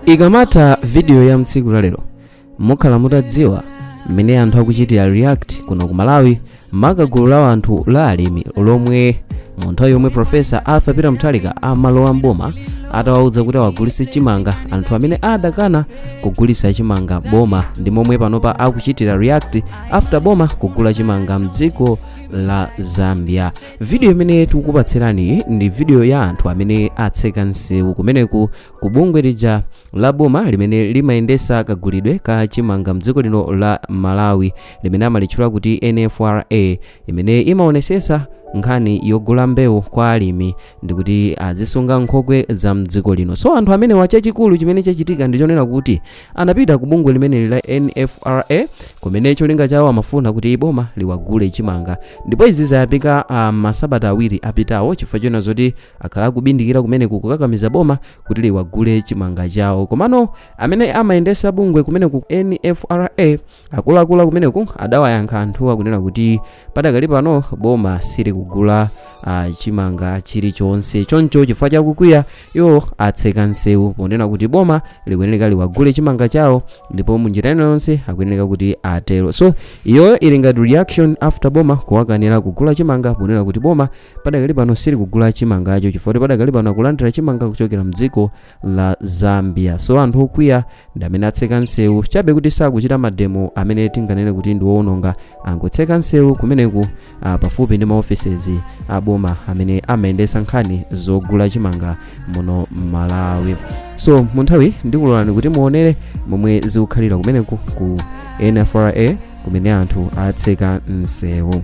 Ikamata video ya mtsiku lalero mukhala mutadziwa mmene anthu akuchitira react kuno ku Malawi maka gulu la anthu la alimi lomwe munthu yomwe Profesa Arthur Peter Mutharika amalowa Boma atawauza kuti awagulitse chimanga anthu amene adakana kugulitsa chimanga Boma ndi momwe panopa akuchitira react after Boma kugula chimanga mdziko la Zambia. Video imene tikukupatserani ndi video ya anthu amene atseka nsewu kumeneku ku bungwe lija la Boma limene limayendesa kagulidwe ka chimanga mdziko lino la Malawi limene amalitchula kuti NFRA, imene imaonesesa nkhani yogula mbewu kwa alimi ndikuti azisunga nkhokwe za mdziko lino. So anthu amene wachachikulu chimene chachitika ndichonena kuti anapita ku bungwe limene la NFRA kumene cholinga chawo amafuna kuti Boma liwagule chimanga, ndipo izi zayambika masabata awiri apitawo chifukwa chona zoti akhala kubindikira kumene kukakamiza Boma kuti liwagule chimanga chawo. Komano amene amayendesa bungwe kumene ku NFRA akuluakulu kumeneku adawayankha anthuwa kunena kuti padakali pano Boma sili kugula chimanga chilichonse choncho chifukwa chakukwiya yo atseka nsewu ponena kuti Boma likuyenera liwagule chimanga chawo ndipo munjira yonse akuyenera kuti atero. So iyo ili ngati reaction after Boma kuwakanira kugula chimanga ponena kuti Boma padakali pano sili kugula chimangacho chifukwa padakali pano akulandira chimanga kuchokera mdziko la Zambia. So anthu okwiya ndi amene atseka nsewu chabe kuti sakuchita mademo amene tinganene kuti ndi woononga, angotseka nsewu kumeneku pafupi ndi maoffices a Boma amene amayendesa nkhani zogula chimanga muno Malawi. So munthawi ndikulolani kuti muonere momwe zikukhalira kumeneku ku NFRA kumene anthu atseka nsewu.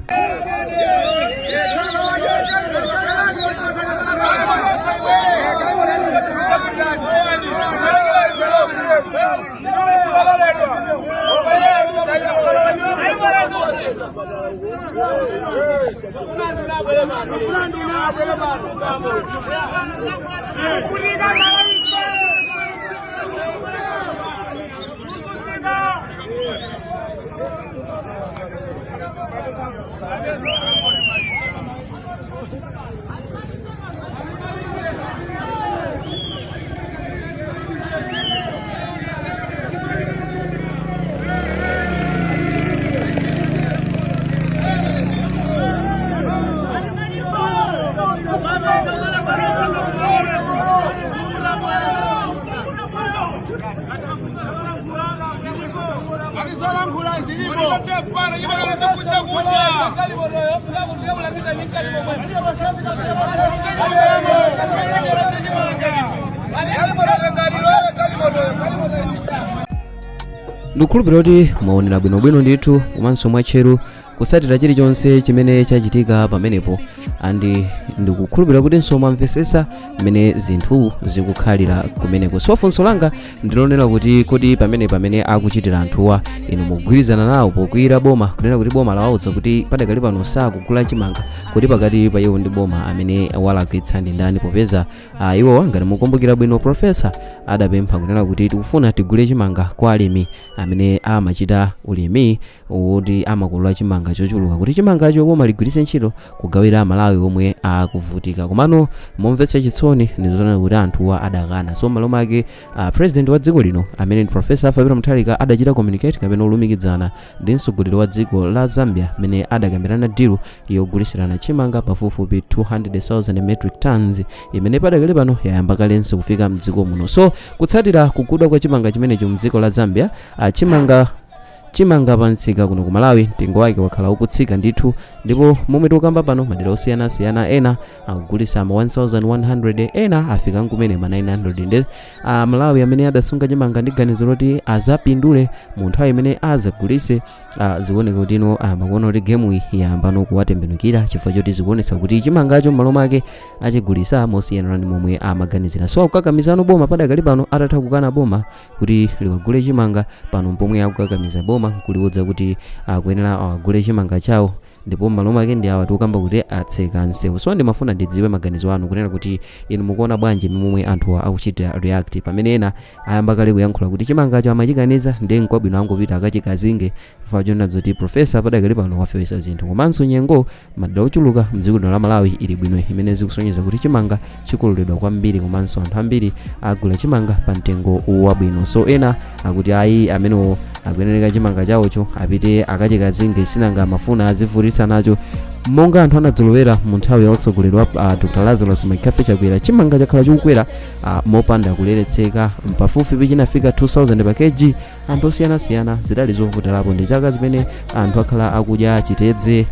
Ndikhulupirira kuti mwaonera bwinobwino ndithu komanso mwatcheru kusatira chilichonse chimene chachitika pamenepo, andi ndikukhulupirira kuti mwamvesesa mmene zinthu zikukhalira kumeneko. So funso langa ndilonera kuti kodi pamene akuchitira anthuwa inu mugwirizana nawo pokwira Boma kunena kuti Boma lawauza kuti padakali pano sakugula chimanga, kuti pakati pa iwo ndi Boma amene walakwitsa ndi ndani, popeza iwo ngati mukumbukira bwino Profesa adapempha kunena kuti tikufuna tigule chimanga kwa alimi amene amachita ulimi woti amakolola chimanga chochuluka kuti chimangacho Boma ligwiritse ntchito kugawira Malawi omwe akuvutika. Komano momvetsa chitsoni ndizona kuti anthuwa adakana. So malo make president wa dziko lino amene ndi Profesa Arthur Peter Mutharika adachita communicate kapena olumikizana ndi mtsogoleri wa dziko la Zambia amene adakambirana deal yogulisirana chimanga pafupifupi 200,000 metric tons imene padakali pano yayamba kalenso kufika mdziko muno. So kutsatira kugudwa kwa chimanga chimenecho mdziko la Zambia, chimanga pansika kuno ku Malawi mtengo wake wakhala ukutsika ndithu, ndipo momwe tikukamba pano madera osiyanasiyana ena akugulisa ma 1100, ena afika nkumene ma 900. Ndi Malawi amene adasunga chimanga ndi ganizo loti azapindule mu nthawi imene azagulise zikuoneka kuti amakuona kuti gemu yayamba kuwatembenukira chifukwa choti zikuonesa kuti chimangacho malo make achigulisa mosiyana ndi momwe amaganizira. So kukakamizano Boma padakali pano atatha kukana Boma kuti liwagule chimanga pano pomwe akukakamiza Boma kuliwudza kuti akuyenera awagule chimanga chawo ndipo malo make ndi awa tikukamba kuti atseka nsewu. So ndimafuna ndidziwe maganizo anu kunena kuti inu mukuona bwanji momwe anthu akuchita react pamene ena ayamba kale kuyankhula kuti Chimangacho amachikaniza ndi nkwabwino angopita akachikazinge chifukwa chonena kuti profesa padakali pano wafewesa zinthu. Komanso nyengo madera ochuluka mdziko la Malawi ili bwino imene zikusonyeza kuti Chimanga chikololedwa kwambiri komanso anthu ambiri agula Chimanga pa mtengo wabwino. So ena akuti ayi amene akuyenera Chimanga chawocho apite akachikazinge sinanga mafuna azivutitsa nacho monga anthu anadzolowera mu nthawi ya utsogoleri wa Dr. Lazarus Makafe chakwera. Chimanga chakhala chikukwera mopanda kuleletseka pafupifupi chinafika 2000 pa kg. Anthu osiyanasiyana zidali zovutalapo ndi chaka zimene anthu akhala akudya chitedze.